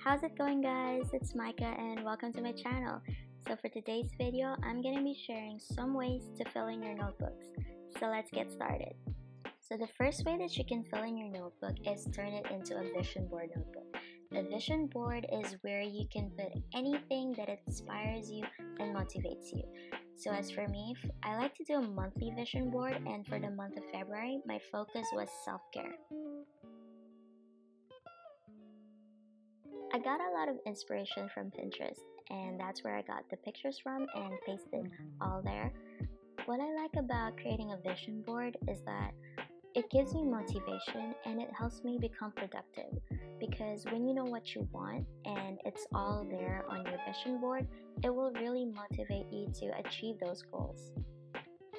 How's it going, guys? It's Micah and welcome to my channel. So for today's video, I'm going to be sharing some ways to fill in your notebooks. So let's get started. So the first way that you can fill in your notebook is turn it into a vision board notebook. The vision board is where you can put anything that inspires you and motivates you. So as for me, I like to do a monthly vision board, and for the month of February, my focus was self-care. I got a lot of inspiration from Pinterest, and that's where I got the pictures from and pasted all there. What I like about creating a vision board is that it gives me motivation and it helps me become productive, because when you know what you want and it's all there on your vision board, it will really motivate you to achieve those goals.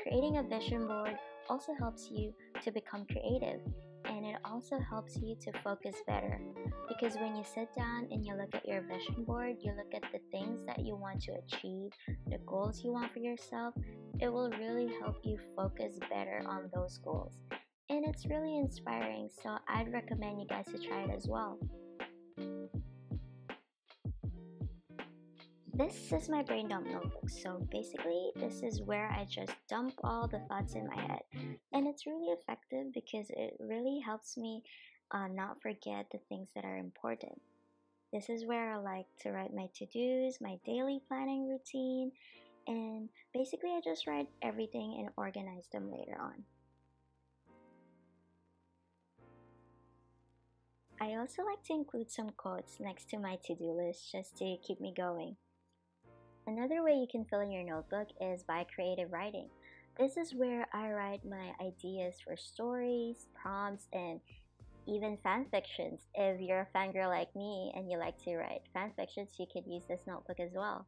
Creating a vision board also helps you to become creative, and it also helps you to focus better, because when you sit down and you look at your vision board, you look at the things that you want to achieve, the goals you want for yourself, it will really help you focus better on those goals. And it's really inspiring, so I'd recommend you guys to try it as well. This is my brain dump notebook, so basically this is where I just dump all the thoughts in my head, and it's really effective because it really helps me not forget the things that are important. This is where I like to write my to-dos, my daily planning routine, and basically I just write everything and organize them later on. I also like to include some quotes next to my to-do list just to keep me going. Another way you can fill in your notebook is by creative writing. This is where I write my ideas for stories, prompts, and even fan fictions. If you're a fangirl like me and you like to write fan fictions, you could use this notebook as well.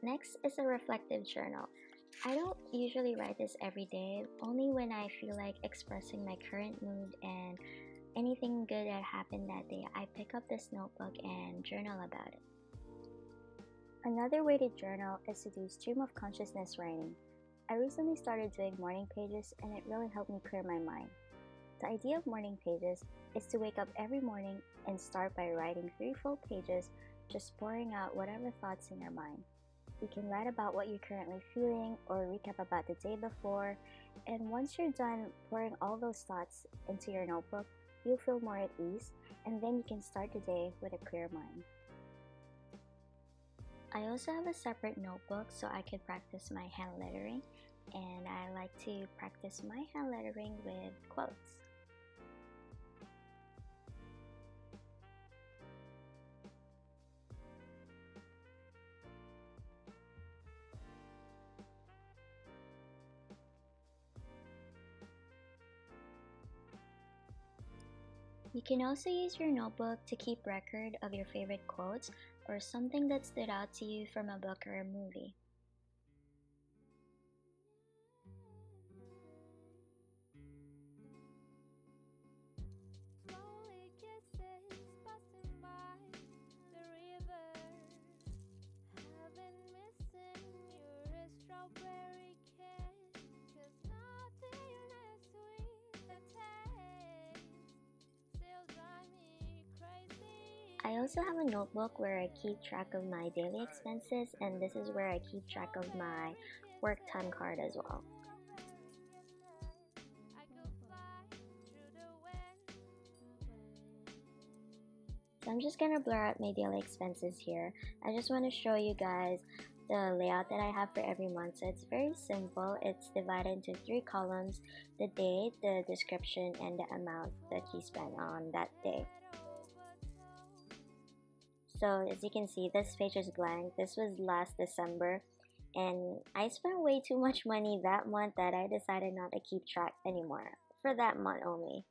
Next is a reflective journal. I don't usually write this every day, only when I feel like expressing my current mood and anything good that happened that day. I pick up this notebook and journal about it. Another way to journal is to do stream of consciousness writing. I recently started doing morning pages, and it really helped me clear my mind. The idea of morning pages is to wake up every morning and start by writing 3 full pages, just pouring out whatever thoughts in your mind. You can write about what you're currently feeling or recap about the day before, and once you're done pouring all those thoughts into your notebook, you'll feel more at ease, and then you can start the day with a clear mind. I also have a separate notebook so I could practice my hand lettering, and I like to practice my hand lettering with quotes. You can also use your notebook to keep record of your favorite quotes or something that stood out to you from a book or a movie. I also have a notebook where I keep track of my daily expenses, and this is where I keep track of my work time card as well. So I'm just gonna blur out my daily expenses here. I just want to show you guys the layout that I have for every month. So it's very simple. It's divided into 3 columns: the date, the description, and the amount that you spent on that day. So as you can see, this page is blank. This was last December, and I spent way too much money that month that I decided not to keep track anymore, for that month only.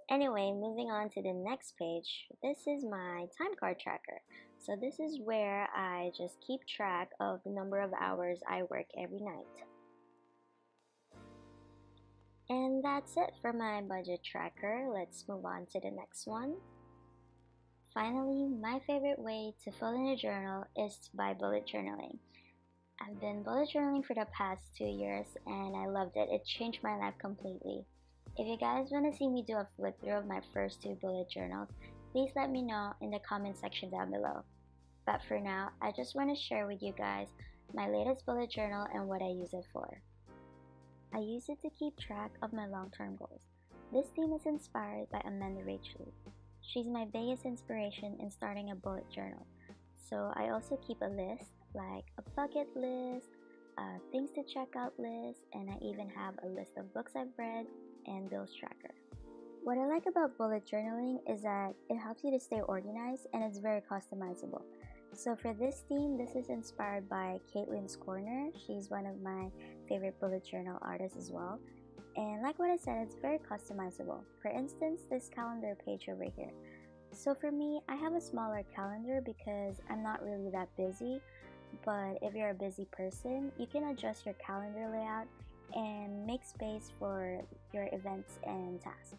Anyway, moving on to the next page, this is my time card tracker. So this is where I just keep track of the number of hours I work every night. And that's it for my budget tracker. Let's move on to the next one. Finally, my favorite way to fill in a journal is by bullet journaling. I've been bullet journaling for the past 2 years and I loved it. It changed my life completely. If you guys want to see me do a flip through of my first 2 bullet journals, please let me know in the comment section down below. But for now, I just want to share with you guys my latest bullet journal and what I use it for. I use it to keep track of my long-term goals. This theme is inspired by Amanda Rachel. She's my biggest inspiration in starting a bullet journal. So I also keep a list, like a bucket list, things to check out list, and I even have a list of books I've read and bills tracker. What I like about bullet journaling is that it helps you to stay organized and it's very customizable. So for this theme, this is inspired by Caitlin's Corner. She's one of my favorite bullet journal artists as well. And like what I said, it's very customizable. For instance, this calendar page over here. So for me, I have a smaller calendar because I'm not really that busy. But if you're a busy person, you can adjust your calendar layout and make space for your events and tasks.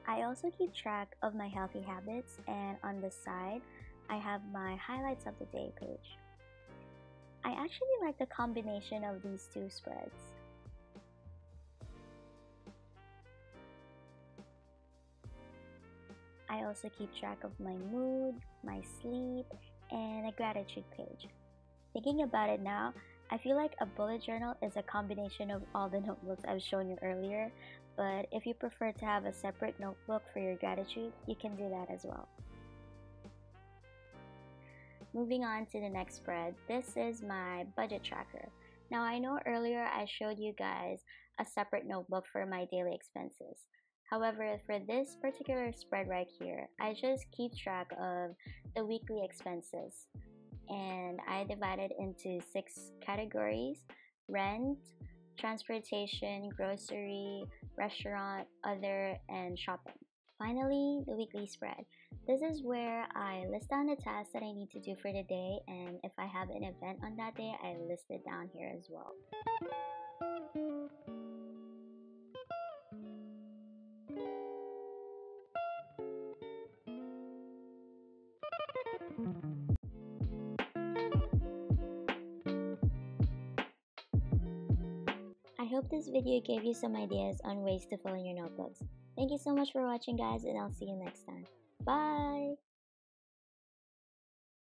I also keep track of my healthy habits, and on the side, I have my highlights of the day page. I actually like the combination of these 2 spreads. I also keep track of my mood, my sleep, and a gratitude page. Thinking about it now, I feel like a bullet journal is a combination of all the notebooks I've shown you earlier, but if you prefer to have a separate notebook for your gratitude, you can do that as well. Moving on to the next spread, this is my budget tracker. Now I know earlier I showed you guys a separate notebook for my daily expenses. However, for this particular spread right here, I just keep track of the weekly expenses. And I divided into 6 categories: rent, transportation, grocery, restaurant, other, and shopping. Finally, the weekly spread. This is where I list down the tasks that I need to do for the day, and if I have an event on that day, I list it down here as well. I hope this video gave you some ideas on ways to fill in your notebooks. Thank you so much for watching, guys, and I'll see you next time. Bye!